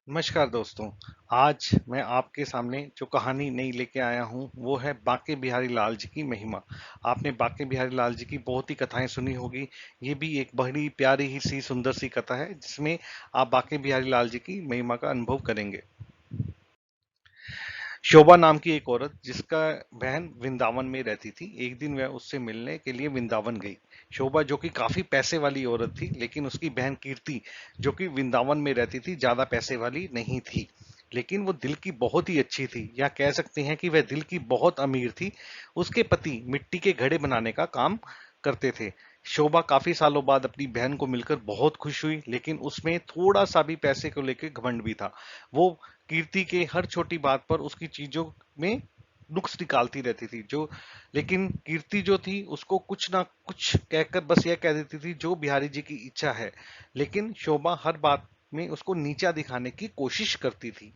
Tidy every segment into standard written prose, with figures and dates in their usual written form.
नमस्कार दोस्तों। आज मैं आपके सामने जो कहानी नई लेके आया हूँ वो है बांके बिहारी लाल जी की महिमा। आपने बांके बिहारी लाल जी की बहुत ही कथाएं सुनी होगी। ये भी एक बड़ी प्यारी ही सी सुंदर सी कथा है जिसमें आप बांके बिहारी लाल जी की महिमा का अनुभव करेंगे। शोभा नाम की एक औरत जिसका बहन वृंदावन में रहती थी, एक दिन वह उससे मिलने के लिए वृंदावन गई। शोभा जो कि काफी पैसे वाली औरत थी, लेकिन उसकी बहन कीर्ति जो कि वृंदावन में रहती थी, ज्यादा पैसे वाली नहीं थी, लेकिन वो दिल की बहुत ही अच्छी थी, या कह सकते हैं कि वह दिल की बहुत अमीर थी। उसके पति मिट्टी के घड़े बनाने का काम करते थे। शोभा काफी सालों बाद अपनी बहन को मिलकर बहुत खुश हुई, लेकिन उसमें थोड़ा सा भी पैसे को लेकर घमंड भी था। वो कीर्ति के हर छोटी बात पर उसकी चीजों में नुक्स निकालती रहती थी। जो लेकिन कीर्ति जो थी उसको कुछ ना कुछ कहकर बस यह कह देती थी जो बिहारी जी की इच्छा है, लेकिन शोभा हर बात में उसको नीचा दिखाने की कोशिश करती थी।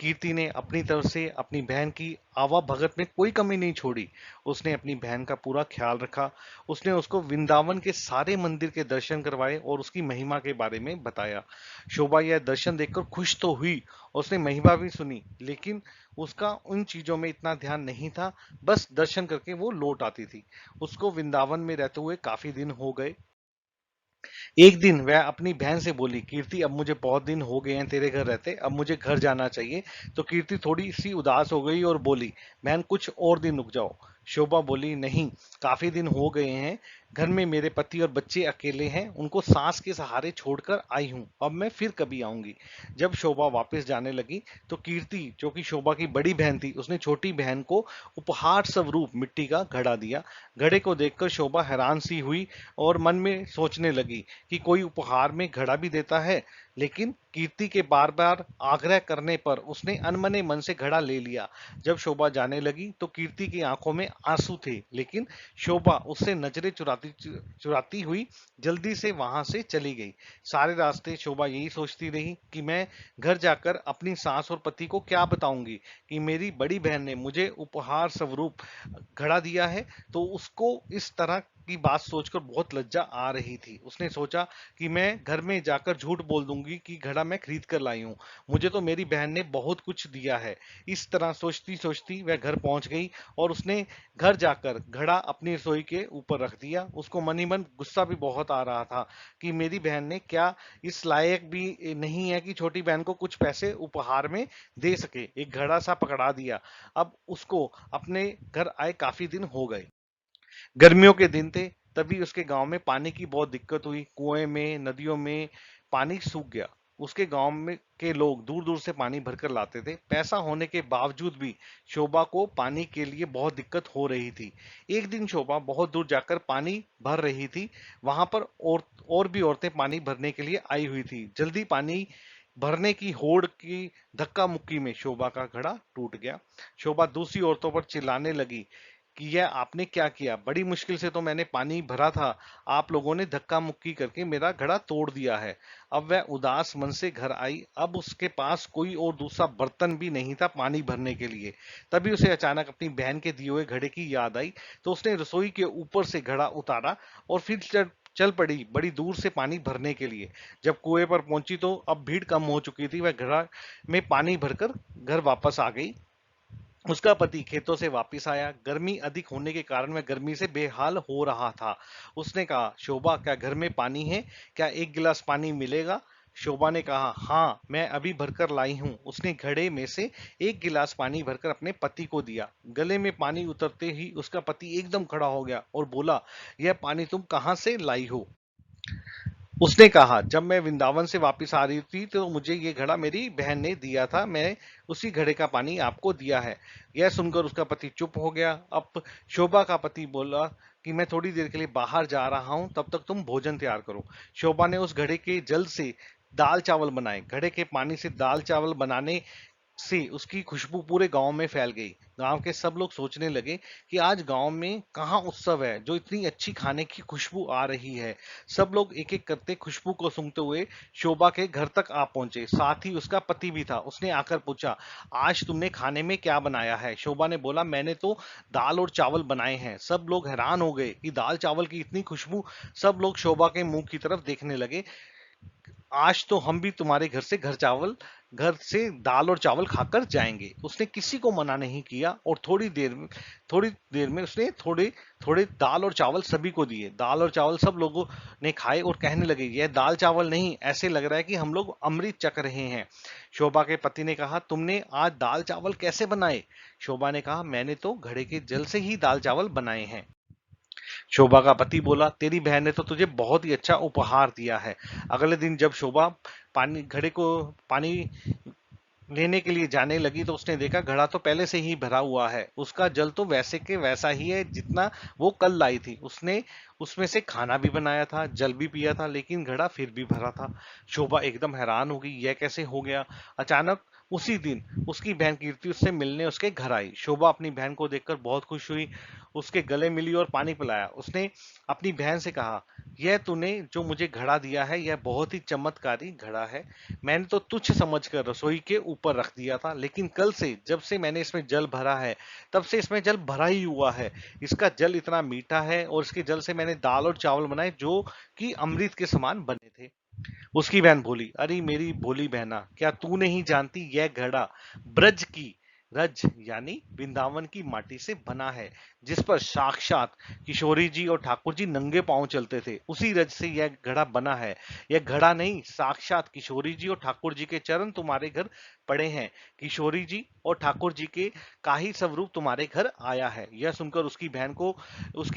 कीर्ति ने अपनी तरफ से अपनी बहन की आवा भगत में कोई कमी नहीं छोड़ी। उसने अपनी बहन का पूरा ख्याल रखा। उसने उसको वृंदावन के सारे मंदिर के दर्शन करवाए और उसकी महिमा के बारे में बताया। शोभा यह दर्शन देखकर खुश तो हुई, उसने महिमा भी सुनी, लेकिन उसका उन चीजों में इतना ध्यान नहीं था। बस दर्शन करके वो लौट आती थी। उसको वृंदावन में रहते हुए काफी दिन हो गए। एक दिन वह अपनी बहन से बोली, कीर्ति अब मुझे बहुत दिन हो गए हैं तेरे घर रहते, अब मुझे घर जाना चाहिए। तो कीर्ति थोड़ी सी उदास हो गई और बोली, बहन कुछ और दिन रुक जाओ। शोभा बोली, नहीं, काफी दिन हो गए हैं, घर में मेरे पति और बच्चे अकेले हैं, उनको सांस के सहारे छोड़कर आई हूं, अब मैं फिर कभी आऊंगी। जब शोभा वापस जाने लगी तो कीर्ति जो कि शोभा की बड़ी बहन थी, उसने छोटी बहन को उपहार स्वरूप मिट्टी का घड़ा दिया। घड़े को देखकर शोभा हैरान सी हुई और मन में सोचने लगी कि कोई उपहार में घड़ा भी देता है। लेकिन कीर्ति के बार बार आग्रह करने पर उसने अनमने मन से घड़ा ले लिया। जब शोभा जाने लगी तो कीर्ति की आंखों में आंसू थे, लेकिन शोभा उससे नजरें चुराती चुराती हुई जल्दी से वहां से चली गई। सारे रास्ते शोभा यही सोचती रही कि मैं घर जाकर अपनी सास और पति को क्या बताऊंगी कि मेरी बड़ी बहन ने मुझे उपहार स्वरूप घड़ा दिया है। तो उसको इस तरह की बात सोचकर बहुत लज्जा आ रही थी। उसने सोचा कि मैं घर में जाकर झूठ बोल दूंगी कि घड़ा मैं खरीद कर लाई हूँ, मुझे तो मेरी बहन ने बहुत कुछ दिया है। इस तरह सोचती सोचती वह घर पहुंच गई और उसने घर जाकर घड़ा अपनी रसोई के ऊपर रख दिया। उसको मन ही मन गुस्सा भी बहुत आ रहा था कि मेरी बहन ने क्या इस लायक भी नहीं है कि छोटी बहन को कुछ पैसे उपहार में दे सके, एक घड़ा सा पकड़ा दिया। अब उसको अपने घर आए काफी दिन हो गए। गर्मियों के दिन थे, तभी उसके गांव में पानी की बहुत दिक्कत हुई। कुएं में, नदियों में पानी सूख गया। उसके गांव में के लोग दूर दूर से पानी भरकर लाते थे। पैसा होने के बावजूद भी शोभा को पानी के लिए बहुत दिक्कत हो रही थी। एक दिन शोभा बहुत दूर जाकर पानी भर रही थी। वहां पर और भी औरतें पानी भरने के लिए आई हुई थी। जल्दी पानी भरने की होड़ की धक्का मुक्की में शोभा का घड़ा टूट गया। शोभा दूसरी औरतों पर चिल्लाने लगी कि यह आपने क्या किया, बड़ी मुश्किल से तो मैंने पानी भरा था, आप लोगों ने धक्का मुक्की करके मेरा घड़ा तोड़ दिया है। अब वह उदास मन से घर आई। अब उसके पास कोई और दूसरा बर्तन भी नहीं था पानी भरने के लिए। तभी उसे अचानक अपनी बहन के दिए हुए घड़े की याद आई। तो उसने रसोई के ऊपर से घड़ा उतारा और फिर चल पड़ी बड़ी दूर से पानी भरने के लिए। जब कुएं पर पहुंची तो अब भीड़ कम हो चुकी थी। वह घड़ा में पानी भरकर घर वापस आ गई। उसका पति खेतों से वापस आया। गर्मी अधिक होने के कारण वह गर्मी से बेहाल हो रहा था। उसने कहा, शोभा क्या घर में पानी है, क्या एक गिलास पानी मिलेगा? शोभा ने कहा, हाँ, मैं अभी भरकर लाई हूँ। उसने घड़े में से एक गिलास पानी भरकर अपने पति को दिया। गले में पानी उतरते ही उसका पति एकदम खड़ा हो गया और बोला, यह पानी तुम कहाँ से लाई हो? उसने कहा, जब मैं वृंदावन से वापस आ रही थी तो मुझे ये घड़ा मेरी बहन ने दिया था, मैं उसी घड़े का पानी आपको दिया है। यह सुनकर उसका पति चुप हो गया। अब शोभा का पति बोला कि मैं थोड़ी देर के लिए बाहर जा रहा हूं, तब तक तुम भोजन तैयार करो। शोभा ने उस घड़े के जल से दाल चावल बनाए। घड़े के पानी से दाल चावल बनाने से उसकी खुशबू पूरे गांव में फैल गई। गांव के सब लोग सोचने लगे कि आज गांव में कहाँ उत्सव है जो इतनी अच्छी खाने की खुशबू आ रही है। सब लोग एक एक करते खुशबू को सूंघते हुए शोभा के घर तक आ पहुंचे। साथ ही उसका पति भी था। उसने आकर पूछा, आज तुमने खाने में क्या बनाया है? शोभा ने बोला, मैंने तो दाल और चावल बनाए हैं। सब लोग हैरान हो गए कि दाल चावल की इतनी खुशबू। सब लोग शोभा के मुंह की तरफ देखने लगे। आज तो हम भी तुम्हारे घर से घर चावल घर से दाल और चावल खाकर जाएंगे। उसने किसी को मना नहीं किया और थोड़ी देर में उसने थोड़े थोड़े दाल और चावल सभी को दिए। दाल और चावल सब लोगों ने खाए और कहने लगे, यह दाल चावल नहीं, ऐसे लग रहा है कि हम लोग अमृत चख रहे हैं। शोभा के पति ने कहा, तुमने आज दाल चावल कैसे बनाए? शोभा ने कहा, मैंने तो घड़े के जल से ही दाल चावल बनाए हैं। शोभा का पति बोला, तेरी बहन ने तो तुझे बहुत ही अच्छा उपहार दिया है। अगले दिन जब शोभा पानी घड़े को पानी लेने के लिए जाने लगी तो उसने देखा घड़ा तो पहले से ही भरा हुआ है। उसका जल तो वैसे के वैसा ही है जितना वो कल लाई थी। उसने उसमें से खाना भी बनाया था, जल भी पिया था, लेकिन घड़ा फिर भी भरा था। शोभा एकदम हैरान हो गई, यह कैसे हो गया? अचानक उसी दिन उसकी बहन कीर्ति उससे मिलने उसके घर आई। शोभा अपनी बहन को देखकर बहुत खुश हुई, उसके गले मिली और पानी पिलाया। उसने अपनी बहन से कहा, यह तूने जो मुझे घड़ा दिया है यह बहुत ही चमत्कारी घड़ा है। मैंने तो तुच्छ समझकर रसोई के ऊपर रख दिया था, लेकिन कल से जब से मैंने इसमें जल भरा है तब से इसमें जल भरा ही हुआ है। इसका जल इतना मीठा है और इसके जल से मैंने दाल और चावल बनाए जो कि अमृत के समान बने थे। उसकी बहन बोली, अरे मेरी भोली बहना, क्या तू नहीं जानती यह घड़ा ब्रज की रज यानी वृंदावन की माटी से बना है, जिस पर साक्षात किशोरी जी और ठाकुर जी नंगे पांव चलते थे। उसी रज से यह घड़ा बना है। यह घड़ा नहीं, साक्षात किशोरी जी और ठाकुर जी के चरण तुम्हारे घर पड़े हैं। किशोरी जी और ठाकुर जी के का ही स्वरूप तुम्हारे घर आया है। यह सुनकर उसकी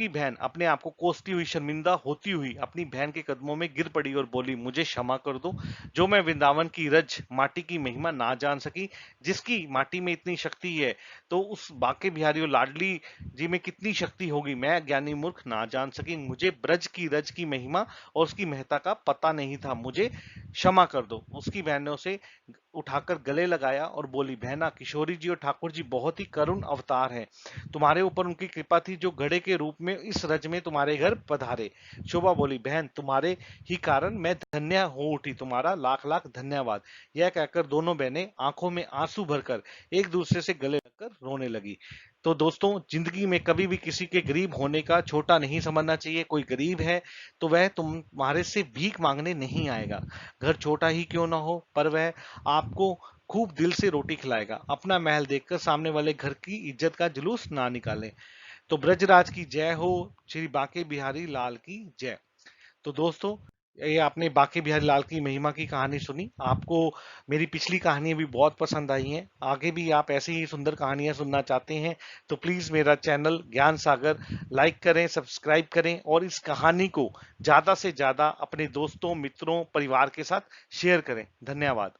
बहन अपने आप को कोसती हुई, शर्मिंदा होती हुई अपनी बहन के कदमों में गिर पड़ी और बोली, मुझे क्षमा कर दो, जो मैं वृंदावन की रज माटी की महिमा ना जान सकी। जिसकी माटी में इतनी शक्ति है तो उस बांके बिहारी और लाडली जी में कितनी शक्ति होगी, मैं ज्ञानी मूर्ख ना जान सकी। मुझे ब्रज की रज की महिमा और उसकी महत्ता का पता नहीं था, मुझे क्षमा कर दो। उसकी बहन ने उसे उठाकर गले लगाया और बोली, बहना, किशोरी जी और ठाकुर जी बहुत ही करुण अवतार हैं। तुम्हारे ऊपर उनकी कृपा थी जो घड़े के रूप में इस रज में तुम्हारे घर पधारे। शोभा बोली, बहन, तुम्हारे ही कारण मैं धन्य हो उठी, तुम्हारा लाख लाख धन्यवाद। यह कहकर दोनों बहनें आंखों में आंसू भरकर एक दूसरे से गले लगकर रोने लगी। तो दोस्तों, जिंदगी में कभी भी किसी के गरीब होने का छोटा नहीं समझना चाहिए। कोई गरीब है तो वह तुम्हारे से भीख मांगने नहीं आएगा, घर छोटा ही क्यों ना हो, पर वह आपको खूब दिल से रोटी खिलाएगा। अपना महल देखकर सामने वाले घर की इज्जत का जुलूस ना निकालें। तो ब्रजराज की जय हो, श्री बांके बिहारी लाल की जय। तो दोस्तों, ये आपने बांके बिहारी लाल की महिमा की कहानी सुनी। आपको मेरी पिछली कहानियां भी बहुत पसंद आई हैं। आगे भी आप ऐसी ही सुंदर कहानियां सुनना चाहते हैं तो प्लीज मेरा चैनल ज्ञान सागर लाइक करें, सब्सक्राइब करें और इस कहानी को ज्यादा से ज्यादा अपने दोस्तों, मित्रों, परिवार के साथ शेयर करें। धन्यवाद।